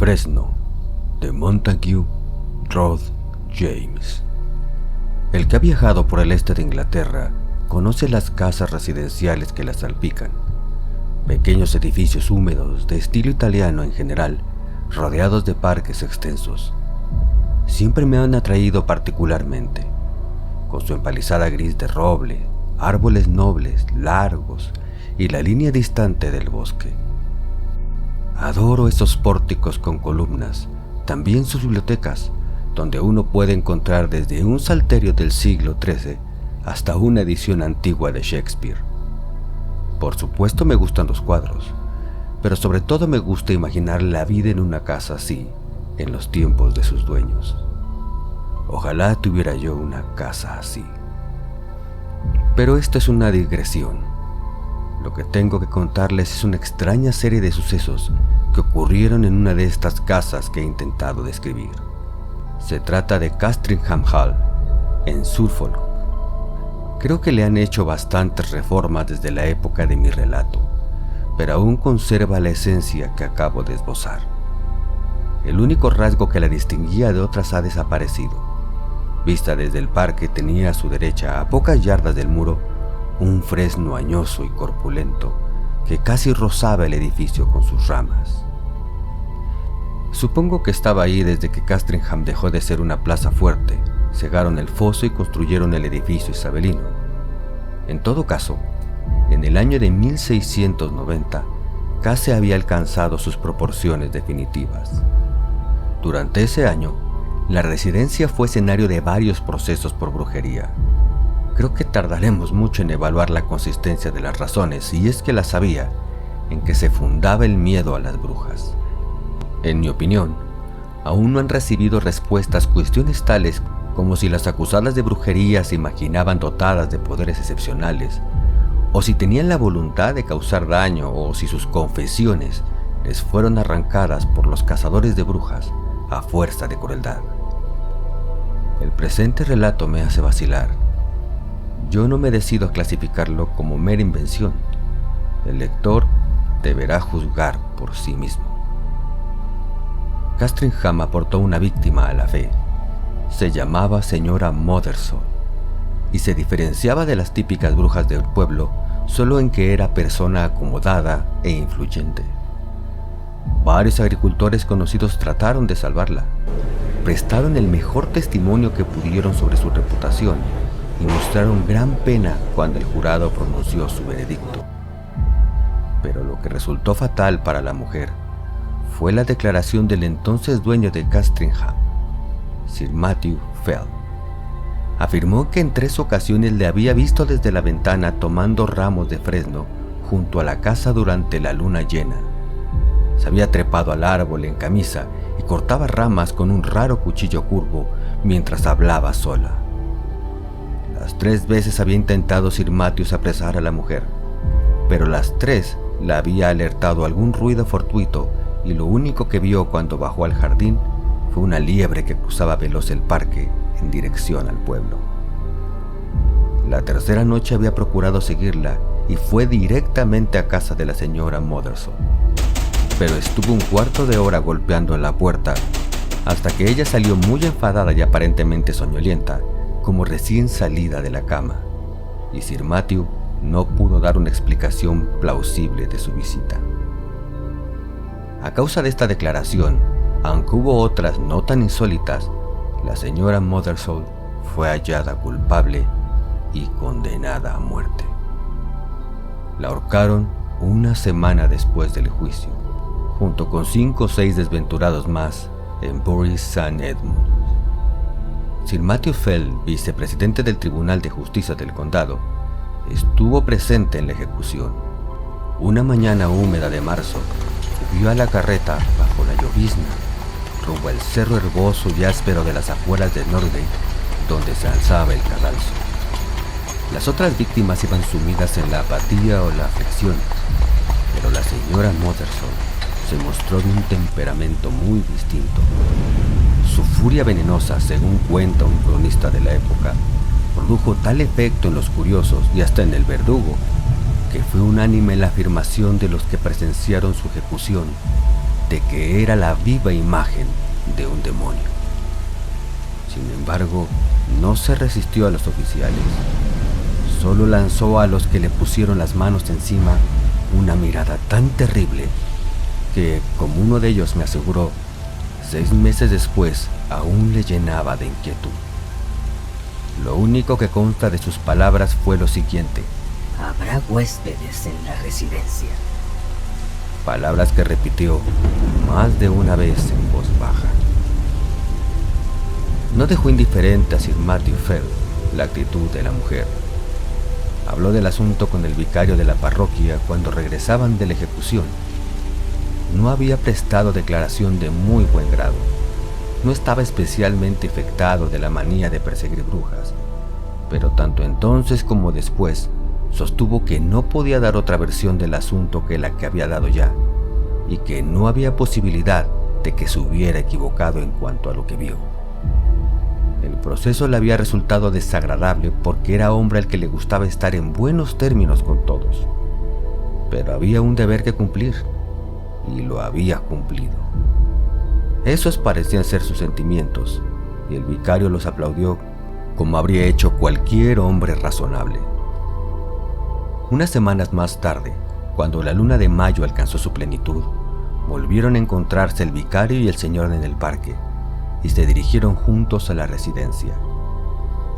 Fresno, de Montague Roth James. El que ha viajado por el este de Inglaterra conoce las casas residenciales que las salpican. Pequeños edificios húmedos de estilo italiano en general, rodeados de parques extensos. Siempre me han atraído particularmente, con su empalizada gris de roble, árboles nobles, largos y la línea distante del bosque. Adoro esos pórticos con columnas, también sus bibliotecas, donde uno puede encontrar desde un salterio del siglo XIII hasta una edición antigua de Shakespeare. Por supuesto me gustan los cuadros, pero sobre todo me gusta imaginar la vida en una casa así, en los tiempos de sus dueños. Ojalá tuviera yo una casa así. Pero esta es una digresión. Lo que tengo que contarles es una extraña serie de sucesos que ocurrieron en una de estas casas que he intentado describir. Se trata de Castringham Hall, en Suffolk. Creo que le han hecho bastantes reformas desde la época de mi relato, pero aún conserva la esencia que acabo de esbozar. El único rasgo que la distinguía de otras ha desaparecido. Vista desde el parque, tenía a su derecha, a pocas yardas del muro, un fresno añoso y corpulento que casi rozaba el edificio con sus ramas. Supongo que estaba ahí desde que Castringham dejó de ser una plaza fuerte, cegaron el foso y construyeron el edificio isabelino. En todo caso, en el año de 1690, casi había alcanzado sus proporciones definitivas. Durante ese año, la residencia fue escenario de varios procesos por brujería. Creo que tardaremos mucho en evaluar la consistencia de las razones, si es que las había, en que se fundaba el miedo a las brujas. En mi opinión, aún no han recibido respuestas cuestiones tales como si las acusadas de brujería se imaginaban dotadas de poderes excepcionales, o si tenían la voluntad de causar daño, o si sus confesiones les fueron arrancadas por los cazadores de brujas a fuerza de crueldad. El presente relato me hace vacilar. Yo no me decido a clasificarlo como mera invención. El lector deberá juzgar por sí mismo. Castringham aportó una víctima a la fe. Se llamaba señora Mothersole y se diferenciaba de las típicas brujas del pueblo solo en que era persona acomodada e influyente. Varios agricultores conocidos trataron de salvarla. Prestaron el mejor testimonio que pudieron sobre su reputación y mostraron gran pena cuando el jurado pronunció su veredicto. Pero lo que resultó fatal para la mujer fue la declaración del entonces dueño de Castringham, Sir Matthew Fell. Afirmó que en 3 ocasiones le había visto desde la ventana tomando ramos de fresno junto a la casa durante la luna llena. Se había trepado al árbol en camisa y cortaba ramas con un raro cuchillo curvo mientras hablaba sola. Las 3 veces había intentado Sir Matthew apresar a la mujer, pero las 3 la había alertado algún ruido fortuito y lo único que vio cuando bajó al jardín fue una liebre que cruzaba veloz el parque en dirección al pueblo. La tercera noche había procurado seguirla y fue directamente a casa de la señora Mothersole, pero estuvo un cuarto de hora golpeando en la puerta hasta que ella salió muy enfadada y aparentemente soñolienta, como recién salida de la cama, y Sir Matthew no pudo dar una explicación plausible de su visita. A causa de esta declaración, aunque hubo otras no tan insólitas, la señora Mothersole fue hallada culpable y condenada a muerte. La ahorcaron una semana después del juicio, junto con 5 o 6 desventurados más en Bury St. Edmund. Sir Matthew Fell, vicepresidente del Tribunal de Justicia del Condado, estuvo presente en la ejecución. Una mañana húmeda de marzo, subió a la carreta bajo la llovizna, rumbo al cerro herboso y áspero de las afueras de Norgate, donde se alzaba el cadalso. Las otras víctimas iban sumidas en la apatía o la aflicción, pero la señora Mothersole se mostró de un temperamento muy distinto. Su furia venenosa, según cuenta un cronista de la época, produjo tal efecto en los curiosos y hasta en el verdugo, que fue unánime la afirmación de los que presenciaron su ejecución, de que era la viva imagen de un demonio. Sin embargo, no se resistió a los oficiales. Solo lanzó a los que le pusieron las manos encima una mirada tan terrible que, como uno de ellos me aseguró, 6 meses después aún le llenaba de inquietud. Lo único que consta de sus palabras fue lo siguiente: habrá huéspedes en la residencia. Palabras que repitió más de una vez en voz baja. No dejó indiferente a Sir Matthew Fell la actitud de la mujer. Habló del asunto con el vicario de la parroquia cuando regresaban de la ejecución. No había prestado declaración de muy buen grado. No estaba especialmente infectado de la manía de perseguir brujas, pero tanto entonces como después sostuvo que no podía dar otra versión del asunto que la que había dado ya, y que no había posibilidad de que se hubiera equivocado en cuanto a lo que vio. El proceso le había resultado desagradable porque era hombre al que le gustaba estar en buenos términos con todos, pero había un deber que cumplir, y lo había cumplido. Esos parecían ser sus sentimientos, y el vicario los aplaudió como habría hecho cualquier hombre razonable. Unas semanas más tarde, cuando la luna de mayo alcanzó su plenitud, volvieron a encontrarse el vicario y el señor en el parque, y se dirigieron juntos a la residencia.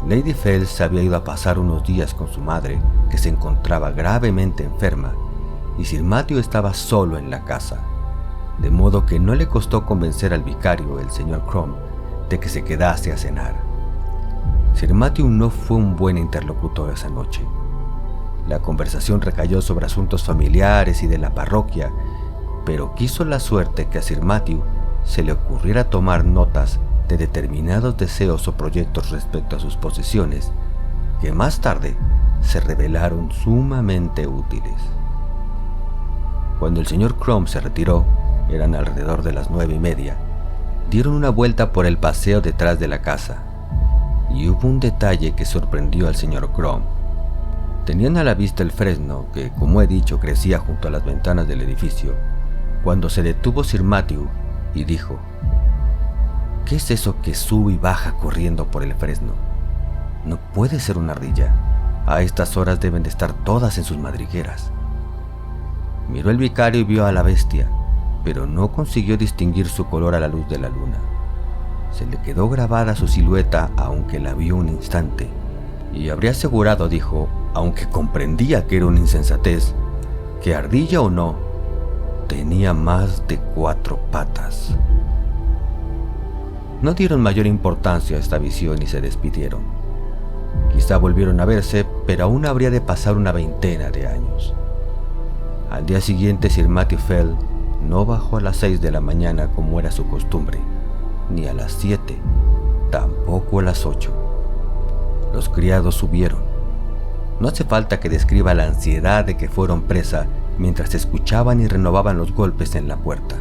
Lady Fell había ido a pasar unos días con su madre, que se encontraba gravemente enferma, y Sir Matthew estaba solo en la casa, de modo que no le costó convencer al vicario, el señor Crumb, de que se quedase a cenar. Sir Matthew no fue un buen interlocutor esa noche. La conversación recayó sobre asuntos familiares y de la parroquia, pero quiso la suerte que a Sir Matthew se le ocurriera tomar notas de determinados deseos o proyectos respecto a sus posesiones, que más tarde se revelaron sumamente útiles. Cuando el señor Crumb se retiró, eran alrededor de las 9:30, dieron una vuelta por el paseo detrás de la casa, y hubo un detalle que sorprendió al señor Crumb. Tenían a la vista el fresno que, como he dicho, crecía junto a las ventanas del edificio, cuando se detuvo Sir Matthew y dijo: ¿qué es eso que sube y baja corriendo por el fresno? No puede ser una ardilla. A estas horas deben de estar todas en sus madrigueras. Miró el vicario y vio a la bestia, pero no consiguió distinguir su color a la luz de la luna. Se le quedó grabada su silueta, aunque la vio un instante, y habría asegurado, dijo, aunque comprendía que era una insensatez, que ardilla o no, tenía más de 4 patas. No dieron mayor importancia a esta visión y se despidieron. Quizá volvieron a verse, pero aún habría de pasar una 20 de años. Al día siguiente Sir Matthew Fell no bajó a las 6 de la mañana como era su costumbre, ni a las 7, tampoco a las 8. Los criados subieron. No hace falta que describa la ansiedad de que fueron presa mientras escuchaban y renovaban los golpes en la puerta.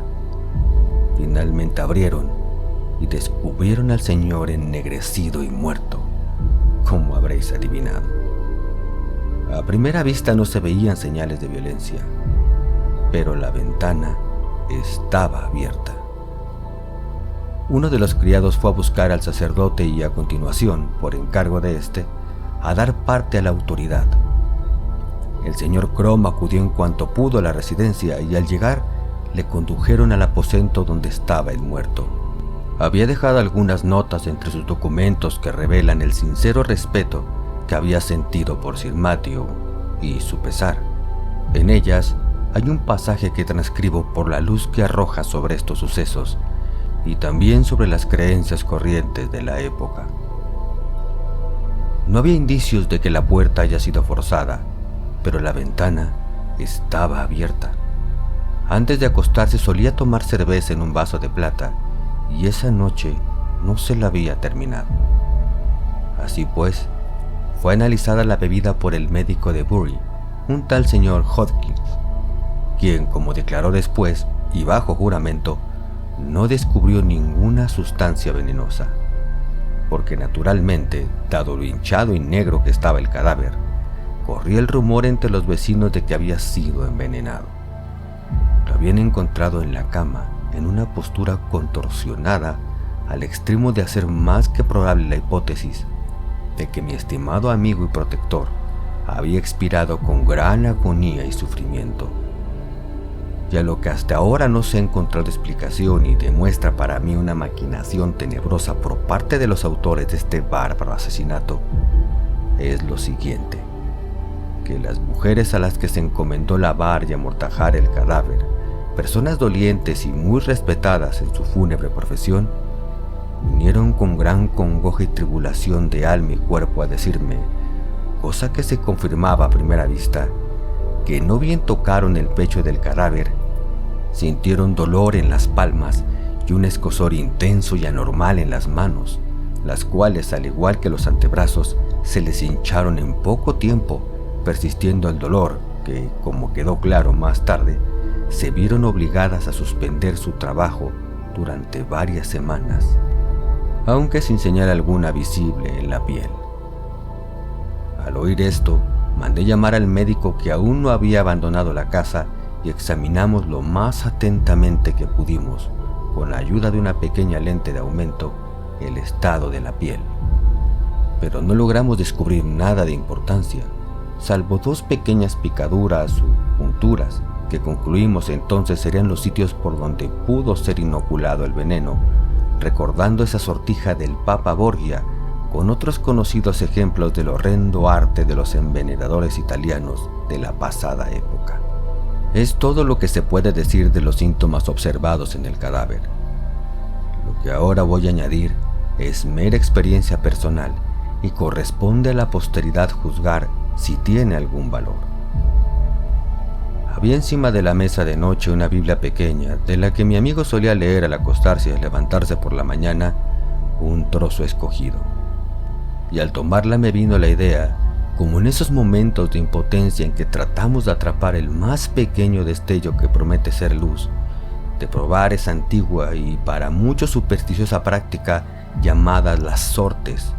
Finalmente abrieron y descubrieron al señor ennegrecido y muerto, como habréis adivinado. A primera vista no se veían señales de violencia, pero la ventana estaba abierta. Uno de los criados fue a buscar al sacerdote y a continuación, por encargo de éste, a dar parte a la autoridad. El señor Crumb acudió en cuanto pudo a la residencia y al llegar le condujeron al aposento donde estaba el muerto. Había dejado algunas notas entre sus documentos que revelan el sincero respeto que había sentido por Sir Matthew y su pesar. En ellas hay un pasaje que transcribo por la luz que arroja sobre estos sucesos y también sobre las creencias corrientes de la época. No había indicios de que la puerta haya sido forzada, pero la ventana estaba abierta. Antes de acostarse solía tomar cerveza en un vaso de plata y esa noche no se la había terminado. Así pues, fue analizada la bebida por el médico de Bury, un tal señor Hodgkins, quien, como declaró después y bajo juramento, no descubrió ninguna sustancia venenosa, porque naturalmente, dado lo hinchado y negro que estaba el cadáver, corría el rumor entre los vecinos de que había sido envenenado. Lo habían encontrado en la cama en una postura contorsionada al extremo de hacer más que probable la hipótesis de que mi estimado amigo y protector había expirado con gran agonía y sufrimiento. Y a lo que hasta ahora no se ha encontrado explicación y demuestra para mí una maquinación tenebrosa por parte de los autores de este bárbaro asesinato, es lo siguiente: que las mujeres a las que se encomendó lavar y amortajar el cadáver, personas dolientes y muy respetadas en su fúnebre profesión, vinieron con gran congoja y tribulación de alma y cuerpo a decirme, cosa que se confirmaba a primera vista, que no bien tocaron el pecho del cadáver, sintieron dolor en las palmas y un escozor intenso y anormal en las manos, las cuales, al igual que los antebrazos, se les hincharon en poco tiempo, persistiendo el dolor que, como quedó claro más tarde, se vieron obligadas a suspender su trabajo durante varias semanas, aunque sin señal alguna visible en la piel. Al oír esto, mandé llamar al médico que aún no había abandonado la casa y examinamos lo más atentamente que pudimos, con la ayuda de una pequeña lente de aumento, el estado de la piel. Pero no logramos descubrir nada de importancia, salvo 2 pequeñas picaduras o punturas que concluimos entonces serían los sitios por donde pudo ser inoculado el veneno, recordando esa sortija del Papa Borgia con otros conocidos ejemplos del horrendo arte de los envenenadores italianos de la pasada época. Es todo lo que se puede decir de los síntomas observados en el cadáver. Lo que ahora voy a añadir es mera experiencia personal y corresponde a la posteridad juzgar si tiene algún valor. Había encima de la mesa de noche una Biblia pequeña, de la que mi amigo solía leer al acostarse y al levantarse por la mañana, un trozo escogido. Y al tomarla me vino la idea, como en esos momentos de impotencia en que tratamos de atrapar el más pequeño destello que promete ser luz, de probar esa antigua y para muchos supersticiosa práctica llamada las sortes,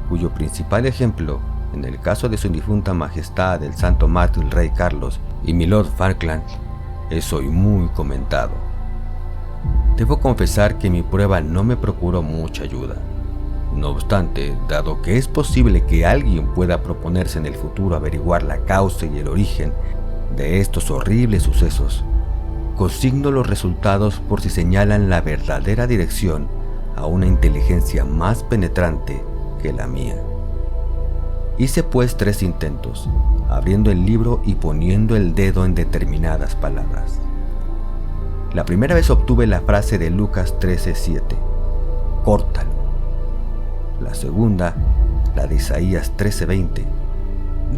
cuyo principal ejemplo, en el caso de su difunta majestad el santo mártir rey Carlos y mi Lord Falkland, es hoy muy comentado. Debo confesar que mi prueba no me procuró mucha ayuda. No obstante, dado que es posible que alguien pueda proponerse en el futuro averiguar la causa y el origen de estos horribles sucesos, consigno los resultados por si señalan la verdadera dirección a una inteligencia más penetrante que la mía. Hice pues 3 intentos, abriendo el libro y poniendo el dedo en determinadas palabras. La primera vez obtuve la frase de Lucas 13:7, córtalo. La segunda, la de Isaías 13:20,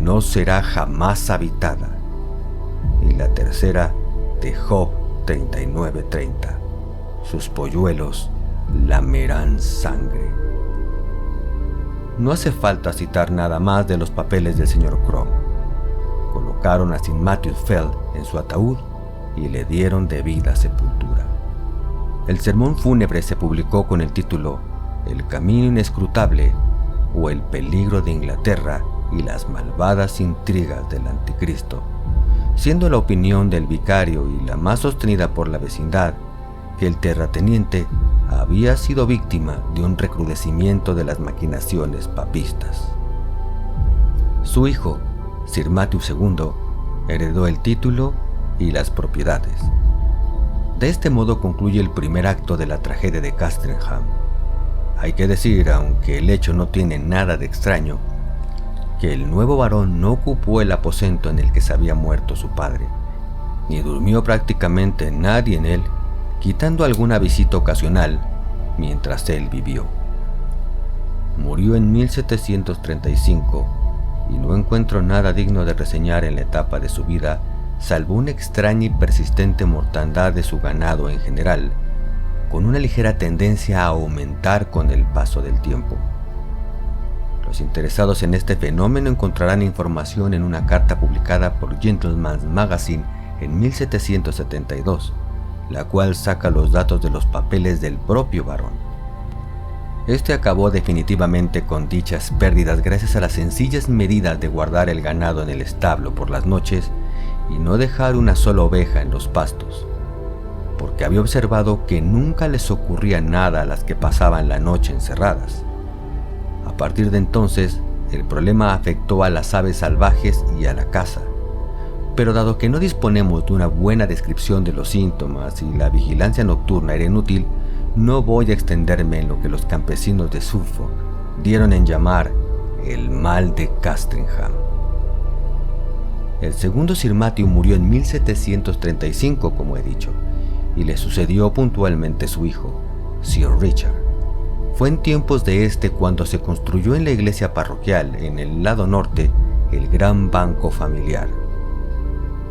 no será jamás habitada. Y la tercera, de Job 39:30, sus polluelos lamerán sangre. No hace falta citar nada más de los papeles del señor Crumb. Colocaron a St. Matthew Fell en su ataúd y le dieron debida sepultura. El sermón fúnebre se publicó con el título El camino inescrutable o el peligro de Inglaterra y las malvadas intrigas del anticristo, siendo la opinión del vicario y la más sostenida por la vecindad que el terrateniente había sido víctima de un recrudecimiento de las maquinaciones papistas. Su hijo, Sir Matthew II, heredó el título y las propiedades. De este modo concluye el primer acto de la tragedia de Castrenham. Hay que decir, aunque el hecho no tiene nada de extraño, que el nuevo varón no ocupó el aposento en el que se había muerto su padre, ni durmió prácticamente nadie en él, quitando alguna visita ocasional mientras él vivió. Murió en 1735 y no encuentro nada digno de reseñar en la etapa de su vida, salvo una extraña y persistente mortandad de su ganado en general, con una ligera tendencia a aumentar con el paso del tiempo. Los interesados en este fenómeno encontrarán información en una carta publicada por Gentleman's Magazine en 1772, la cual saca los datos de los papeles del propio varón. Este acabó definitivamente con dichas pérdidas gracias a las sencillas medidas de guardar el ganado en el establo por las noches y no dejar una sola oveja en los pastos. porque había observado que nunca les ocurría nada a las que pasaban la noche encerradas. A partir de entonces, el problema afectó a las aves salvajes y a la caza. Pero dado que no disponemos de una buena descripción de los síntomas y la vigilancia nocturna era inútil, no voy a extenderme en lo que los campesinos de Suffolk dieron en llamar el mal de Castringham. El segundo Sir Matthew murió en 1735, como he dicho, y le sucedió puntualmente su hijo, Sir Richard. Fue en tiempos de este cuando se construyó en la iglesia parroquial, en el lado norte, el gran banco familiar.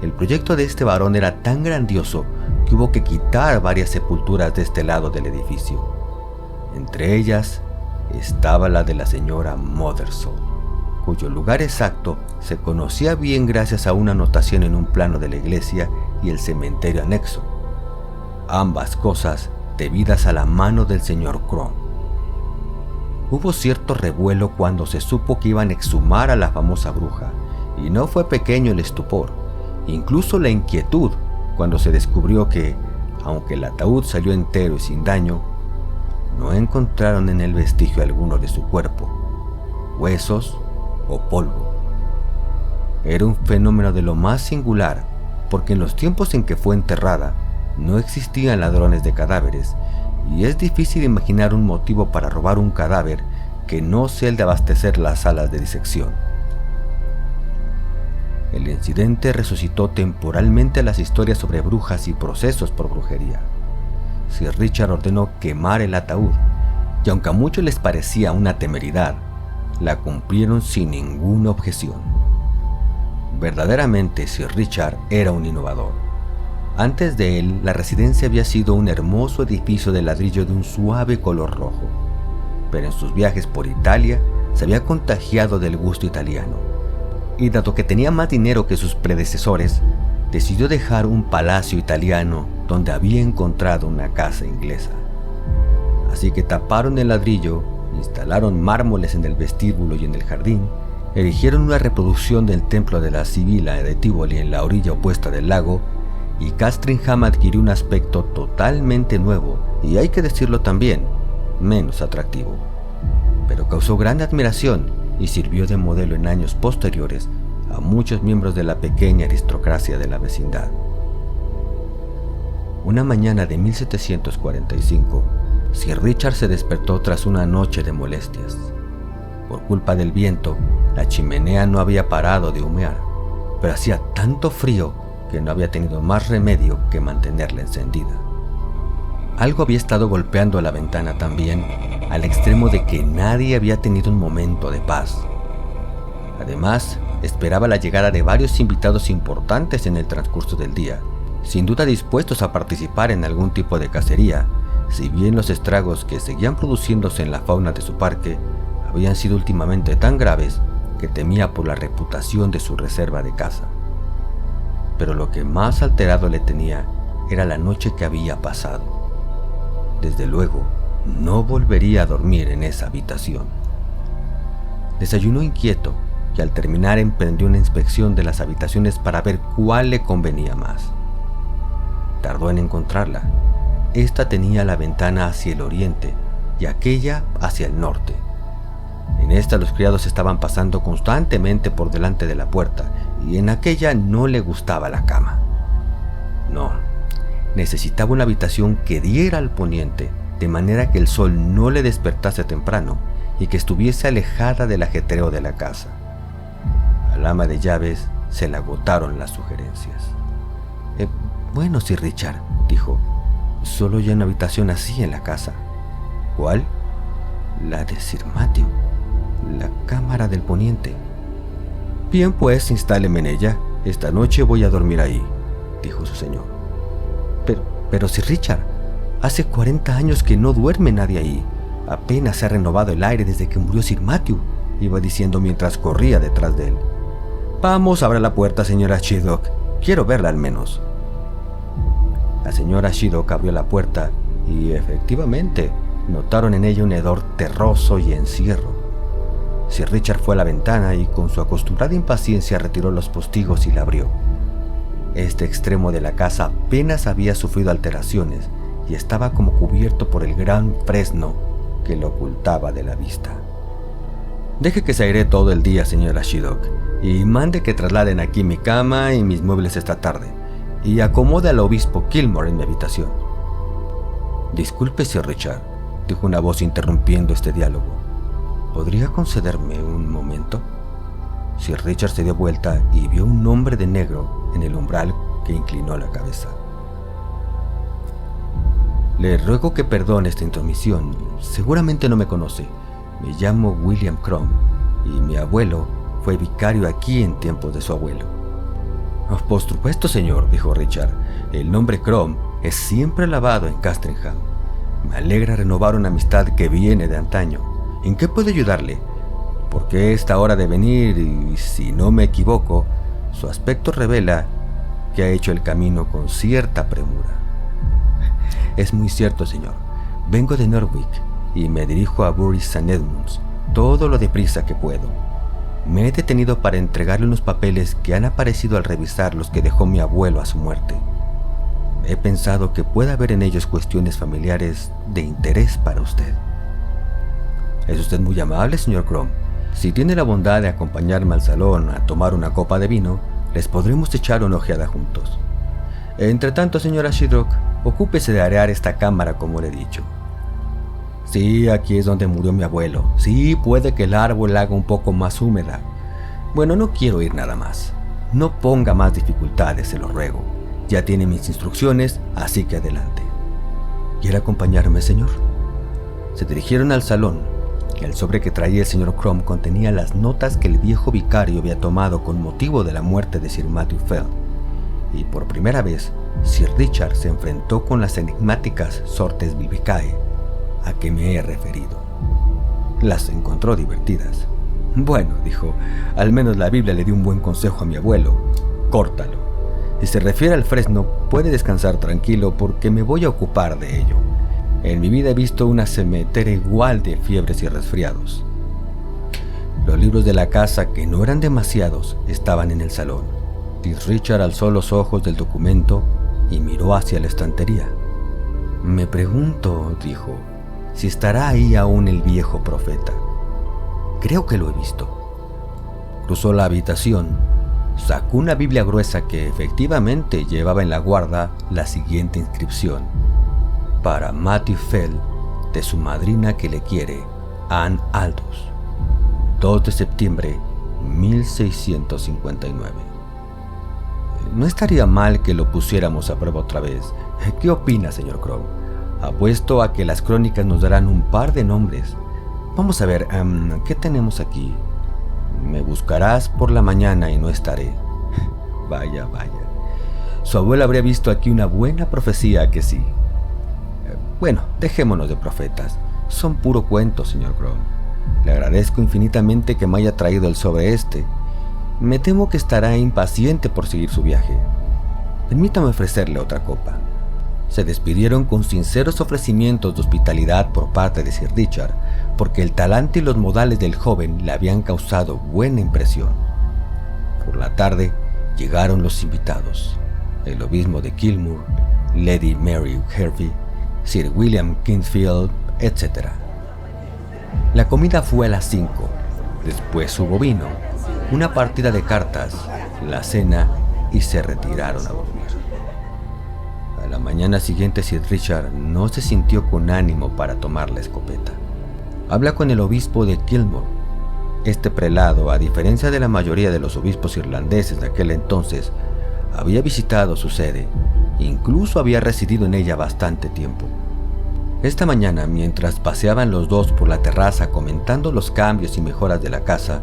El proyecto de este varón era tan grandioso que hubo que quitar varias sepulturas de este lado del edificio. Entre ellas estaba la de la señora Mothersole, cuyo lugar exacto se conocía bien gracias a una anotación en un plano de la iglesia y el cementerio anexo, ambas cosas debidas a la mano del señor Crome. Hubo cierto revuelo cuando se supo que iban a exhumar a la famosa bruja, y no fue pequeño el estupor, incluso la inquietud cuando se descubrió que, aunque el ataúd salió entero y sin daño, no encontraron en él vestigio alguno de su cuerpo, huesos o polvo. Era un fenómeno de lo más singular, porque en los tiempos en que fue enterrada no existían ladrones de cadáveres, y es difícil imaginar un motivo para robar un cadáver que no sea el de abastecer las salas de disección. El incidente resucitó temporalmente las historias sobre brujas y procesos por brujería. Sir Richard ordenó quemar el ataúd, y aunque a muchos les parecía una temeridad, la cumplieron sin ninguna objeción. Verdaderamente Sir Richard era un innovador. Antes de él, la residencia había sido un hermoso edificio de ladrillo de un suave color rojo, pero en sus viajes por Italia se había contagiado del gusto italiano, y dado que tenía más dinero que sus predecesores, decidió dejar un palacio italiano donde había encontrado una casa inglesa. Así que taparon el ladrillo, instalaron mármoles en el vestíbulo y en el jardín, erigieron una reproducción del templo de la Sibila de Tivoli en la orilla opuesta del lago, y Castringham adquirió un aspecto totalmente nuevo y, hay que decirlo también, menos atractivo. Pero causó gran admiración y sirvió de modelo en años posteriores a muchos miembros de la pequeña aristocracia de la vecindad. Una mañana de 1745, Sir Richard se despertó tras una noche de molestias. Por culpa del viento, la chimenea no había parado de humear, pero hacía tanto frío que no había tenido más remedio que mantenerla encendida. Algo había estado golpeando la ventana también, al extremo de que nadie había tenido un momento de paz. Además, esperaba la llegada de varios invitados importantes en el transcurso del día, sin duda dispuestos a participar en algún tipo de cacería, si bien los estragos que seguían produciéndose en la fauna de su parque habían sido últimamente tan graves que temía por la reputación de su reserva de caza. Pero lo que más alterado le tenía era la noche que había pasado. Desde luego, no volvería a dormir en esa habitación. Desayunó inquieto y al terminar emprendió una inspección de las habitaciones para ver cuál le convenía más. Tardó en encontrarla. Esta tenía la ventana hacia el oriente y aquella hacia el norte. En esta los criados estaban pasando constantemente por delante de la puerta y en aquella no le gustaba la cama. No, necesitaba una habitación que diera al poniente, de manera que el sol no le despertase temprano y que estuviese alejada del ajetreo de la casa. Al ama de llaves se le agotaron las sugerencias. Bueno, Sir Richard, dijo, solo hay una habitación así en la casa. ¿Cuál? La de Sir Matthew, la cámara del poniente. Bien, pues, instáleme en ella. Esta noche voy a dormir ahí, dijo su señor. Pero Sir Richard, hace 40 años que no duerme nadie ahí. Apenas se ha renovado el aire desde que murió Sir Matthew, iba diciendo mientras corría detrás de él. Vamos, abra la puerta, señora Shiddock. Quiero verla al menos. La señora Shiddock abrió la puerta y, efectivamente, notaron en ella un hedor terroso y encierro. Sir Richard fue a la ventana y con su acostumbrada impaciencia retiró los postigos y la abrió. Este extremo de la casa apenas había sufrido alteraciones y estaba como cubierto por el gran fresno que lo ocultaba de la vista. Deje que se airee todo el día, señora Shiddock, y mande que trasladen aquí mi cama y mis muebles esta tarde, y acomode al obispo Kilmore en mi habitación. Disculpe, Sir Richard, dijo una voz interrumpiendo este diálogo. ¿Podría concederme un momento? Sir Richard se dio vuelta y vio un hombre de negro en el umbral que inclinó la cabeza. Le ruego que perdone esta intromisión. Seguramente no me conoce. Me llamo William Crom y mi abuelo fue vicario aquí en tiempos de su abuelo. Oh, por supuesto, señor, dijo Richard. El nombre Crom es siempre alabado en Castringham. Me alegra renovar una amistad que viene de antaño. ¿En qué puedo ayudarle? ¿Por qué esta hora de venir? Y si no me equivoco, su aspecto revela que ha hecho el camino con cierta premura. Es muy cierto, señor. Vengo de Norwich y me dirijo a Bury St. Edmunds, todo lo deprisa que puedo. Me he detenido para entregarle unos papeles que han aparecido al revisar los que dejó mi abuelo a su muerte. He pensado que puede haber en ellos cuestiones familiares de interés para usted. Es usted muy amable, señor Crom. Si tiene la bondad de acompañarme al salón a tomar una copa de vino, les podremos echar una ojeada juntos. Entre tanto, señora Shiddock, ocúpese de arear esta cámara como le he dicho. Sí, aquí es donde murió mi abuelo. Sí, puede que el árbol la haga un poco más húmeda. Bueno, no quiero ir nada más. No ponga más dificultades, se lo ruego. Ya tiene mis instrucciones, así que adelante. ¿Quiere acompañarme, señor? Se dirigieron al salón. El sobre que traía el señor Crom contenía las notas que el viejo vicario había tomado con motivo de la muerte de Sir Matthew Fell. Y por primera vez, Sir Richard se enfrentó con las enigmáticas sortes Vivicae a que me he referido. Las encontró divertidas. Bueno, dijo, al menos la Biblia le dio un buen consejo a mi abuelo. Córtalo. Si se refiere al fresno, puede descansar tranquilo porque me voy a ocupar de ello. En mi vida he visto una cementera igual de fiebres y resfriados. Los libros de la casa, que no eran demasiados, estaban en el salón. Sir Richard alzó los ojos del documento y miró hacia la estantería. Me pregunto, dijo, si estará ahí aún el viejo profeta. Creo que lo he visto. Cruzó la habitación, sacó una Biblia gruesa que efectivamente llevaba en la guarda la siguiente inscripción: para Matthew Fell, de su madrina que le quiere, Anne Aldous, 2 de septiembre 1659. No estaría mal que lo pusiéramos a prueba otra vez. ¿Qué opina, señor Crom? Apuesto a que las crónicas nos darán un par de nombres. Vamos a ver, ¿qué tenemos aquí? Me buscarás por la mañana y no estaré. Vaya, vaya. Su abuelo habría visto aquí una buena profecía, que sí. Bueno, dejémonos de profetas. Son puro cuento, señor Crom. Le agradezco infinitamente que me haya traído el sobre este. Me temo que estará impaciente por seguir su viaje. Permítame ofrecerle otra copa. Se despidieron con sinceros ofrecimientos de hospitalidad por parte de Sir Richard, porque el talante y los modales del joven le habían causado buena impresión. Por la tarde llegaron los invitados: el obispo de Kilmore, Lady Mary Hervey, Sir William Kingsfield, etc. La comida fue a las 5, después hubo vino, una partida de cartas, la cena y se retiraron a dormir. A la mañana siguiente Sir Richard no se sintió con ánimo para tomar la escopeta. Habla con el obispo de Kilmore. Este prelado, a diferencia de la mayoría de los obispos irlandeses de aquel entonces, había visitado su sede, incluso había residido en ella bastante tiempo. Esta mañana, mientras paseaban los dos por la terraza comentando los cambios y mejoras de la casa,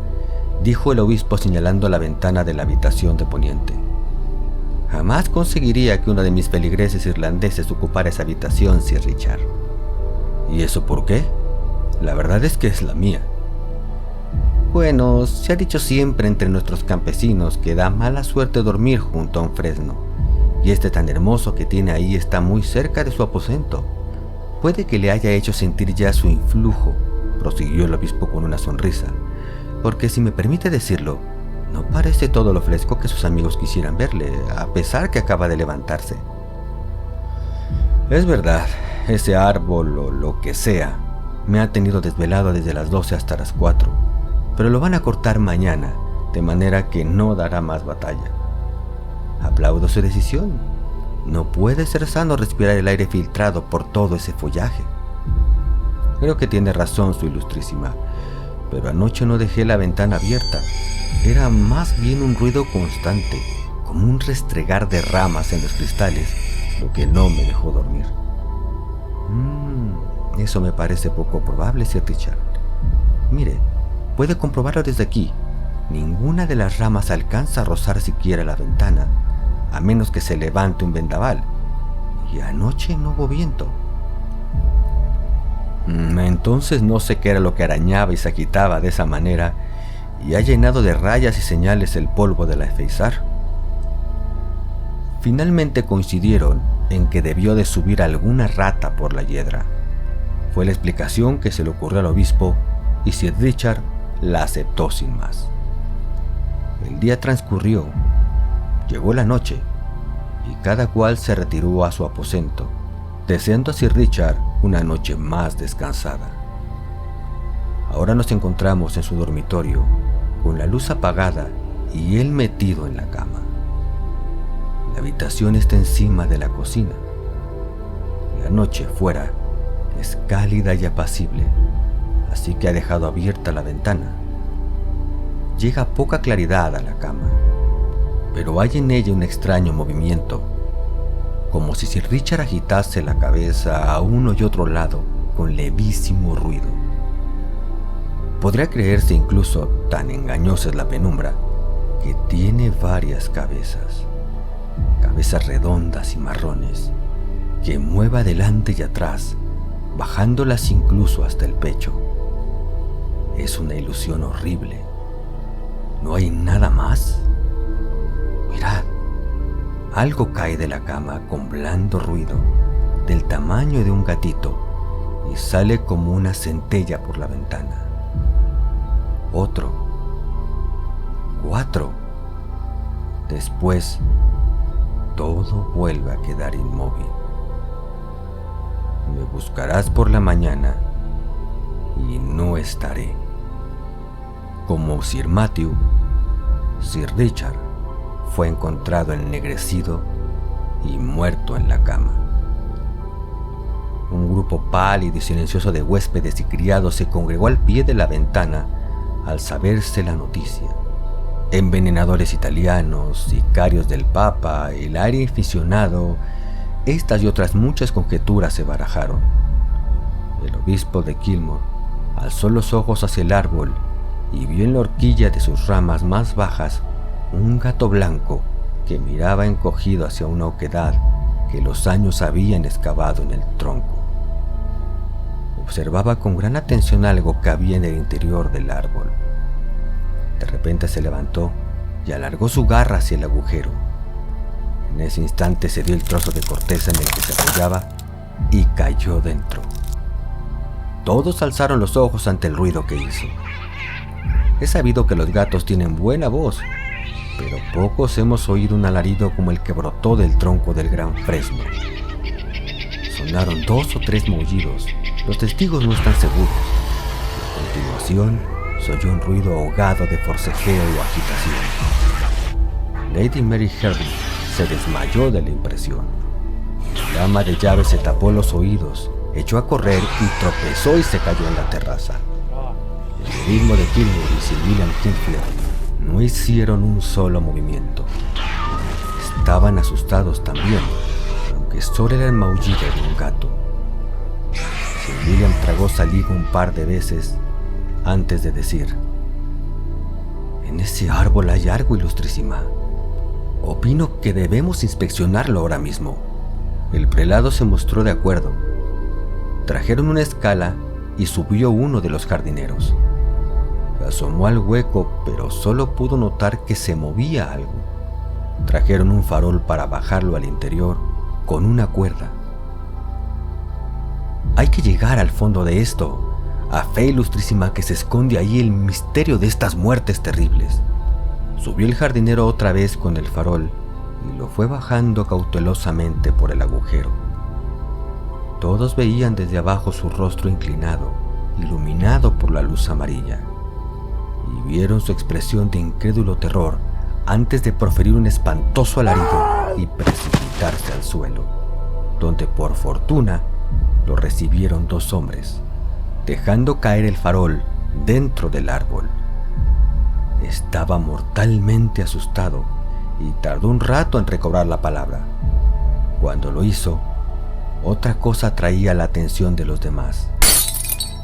dijo el obispo señalando la ventana de la habitación de poniente: jamás conseguiría que uno de mis feligreses irlandeses ocupara esa habitación, Sir Richard. ¿Y eso por qué? La verdad es que es la mía. Bueno, se ha dicho siempre entre nuestros campesinos que da mala suerte dormir junto a un fresno, y este tan hermoso que tiene ahí está muy cerca de su aposento. Puede que le haya hecho sentir ya su influjo, prosiguió el obispo con una sonrisa, porque si me permite decirlo, No parece todo lo fresco que sus amigos quisieran verle, a pesar que acaba de levantarse. Es verdad, ese árbol o lo que sea me ha tenido desvelado desde las 12 hasta las 4, pero lo van a cortar mañana, de manera que no dará más batalla. Aplaudo su decisión. No puede ser sano respirar el aire filtrado por todo ese follaje. Creo que tiene razón su ilustrísima, pero anoche no dejé la ventana abierta. Era más bien un ruido constante, como un restregar de ramas en los cristales, lo que no me dejó dormir. Eso me parece poco probable, Sir Richard. Mire, puede comprobarlo desde aquí. Ninguna de las ramas alcanza a rozar siquiera la ventana, a menos que se levante un vendaval. Y anoche no hubo viento. Entonces no sé qué era lo que arañaba y se agitaba de esa manera y ha llenado de rayas y señales el polvo de la Efeizar. Finalmente coincidieron en que debió de subir alguna rata por la hiedra. Fue la explicación que se le ocurrió al obispo y Sir Richard la aceptó sin más. El día transcurrió, llegó la noche y cada cual se retiró a su aposento, deseando a Sir Richard una noche más descansada. Ahora nos encontramos en su dormitorio, con la luz apagada y él metido en la cama. La habitación está encima de la cocina. La noche fuera es cálida y apacible, así que ha dejado abierta la ventana. Llega poca claridad a la cama, pero hay en ella un extraño movimiento, como si Sir Richard agitase la cabeza a uno y otro lado con levísimo ruido. Podría creerse incluso, tan engañosa es la penumbra, que tiene varias cabezas redondas y marrones, que mueve adelante y atrás, bajándolas incluso hasta el pecho. Es una ilusión horrible. ¿No hay nada más? Mirad, algo cae de la cama con blando ruido, del tamaño de un gatito, y sale como una centella por la ventana. Otro. 4. Después, todo vuelve a quedar inmóvil. Me buscarás por la mañana y no estaré. Como Sir Matthew, Sir Richard fue encontrado ennegrecido y muerto en la cama. Un grupo pálido y silencioso de huéspedes y criados se congregó al pie de la ventana al saberse la noticia. Envenenadores italianos, sicarios del Papa, el aire aficionado, estas y otras muchas conjeturas se barajaron. El obispo de Kilmore alzó los ojos hacia el árbol y vio en la horquilla de sus ramas más bajas un gato blanco que miraba encogido hacia una oquedad que los años habían excavado en el tronco. Observaba con gran atención algo que había en el interior del árbol. De repente se levantó y alargó su garra hacia el agujero. En ese instante se dio el trozo de corteza en el que se apoyaba y cayó dentro. Todos alzaron los ojos ante el ruido que hizo. He sabido que los gatos tienen buena voz, pero pocos hemos oído un alarido como el que brotó del tronco del gran fresno. Sonaron 2 o 3 maullidos. Los testigos no están seguros. A continuación, se oyó un ruido ahogado de forcejeo o agitación. Lady Mary Herbey se desmayó de la impresión. La ama de llaves se tapó los oídos, echó a correr y tropezó y se cayó en la terraza. El ritmo de Kilmore y Sir William Kingsfield no hicieron un solo movimiento. Estaban asustados también, aunque solo era el maullido de un gato. Sir William tragó saliva un par de veces antes de decir: en ese árbol hay algo, ilustrísima. Opino que debemos inspeccionarlo ahora mismo. El prelado se mostró de acuerdo. Trajeron una escala y subió uno de los jardineros. Asomó al hueco, pero solo pudo notar que se movía algo. Trajeron un farol para bajarlo al interior con una cuerda. Hay que llegar al fondo de esto. A fe, ilustrísima, que se esconde ahí el misterio de estas muertes terribles. Subió el jardinero otra vez con el farol y lo fue bajando cautelosamente por el agujero. Todos veían desde abajo su rostro inclinado, iluminado por la luz amarilla, y vieron su expresión de incrédulo terror antes de proferir un espantoso alarido y precipitarse al suelo, donde por fortuna lo recibieron dos hombres, dejando caer el farol dentro del árbol. Estaba mortalmente asustado y tardó un rato en recobrar la palabra. Cuando lo hizo, otra cosa atraía la atención de los demás.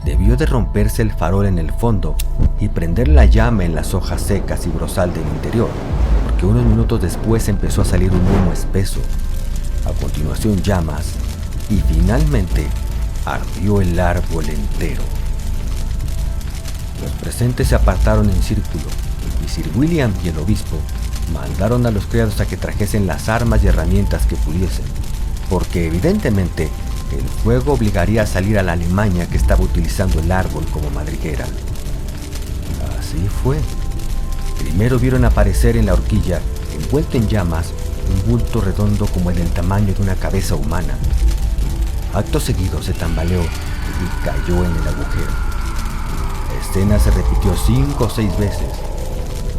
Debió de romperse el farol en el fondo y prender la llama en las hojas secas y brozal del interior, porque unos minutos después empezó a salir un humo espeso, a continuación llamas, y finalmente ardió el árbol entero. Los presentes se apartaron en círculo y Sir William y el obispo mandaron a los criados a que trajesen las armas y herramientas que pudiesen, porque evidentemente el fuego obligaría a salir a la alimaña que estaba utilizando el árbol como madriguera. Así fue. Primero vieron aparecer en la horquilla, envuelto en llamas, un bulto redondo como el del tamaño de una cabeza humana. Acto seguido se tambaleó y cayó en el agujero. La escena se repitió 5 o 6 veces.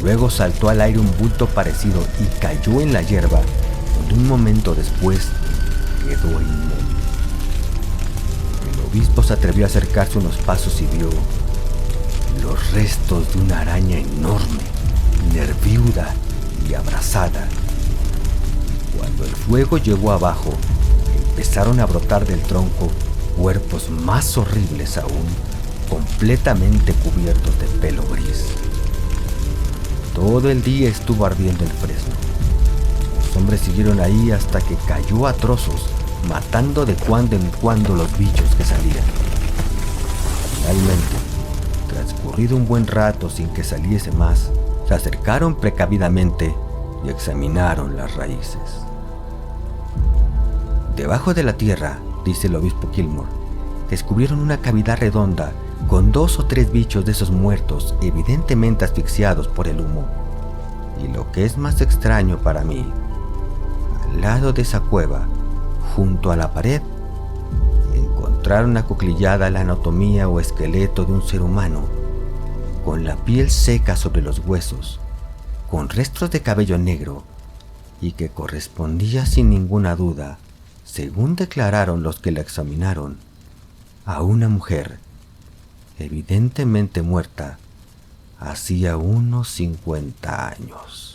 Luego saltó al aire un bulto parecido y cayó en la hierba, donde un momento después quedó inmóvil. El obispo se atrevió a acercarse unos pasos y vio los restos de una araña enorme, nerviuda y abrasada. Cuando el fuego llegó abajo, empezaron a brotar del tronco cuerpos más horribles aún, completamente cubiertos de pelo gris. Todo el día estuvo ardiendo el fresno. Los hombres siguieron ahí hasta que cayó a trozos, matando de cuando en cuando los bichos que salían. Finalmente, transcurrido un buen rato sin que saliese más, se acercaron precavidamente y examinaron las raíces. Debajo de la tierra, dice el obispo Kilmore, descubrieron una cavidad redonda con 2 o 3 bichos de esos muertos, evidentemente asfixiados por el humo. Y lo que es más extraño para mí, al lado de esa cueva, junto a la pared, encontraron acuclillada la anatomía o esqueleto de un ser humano, con la piel seca sobre los huesos, con restos de cabello negro, y que correspondía sin ninguna duda, según declararon los que la examinaron, a una mujer, evidentemente muerta hacía unos 50 años.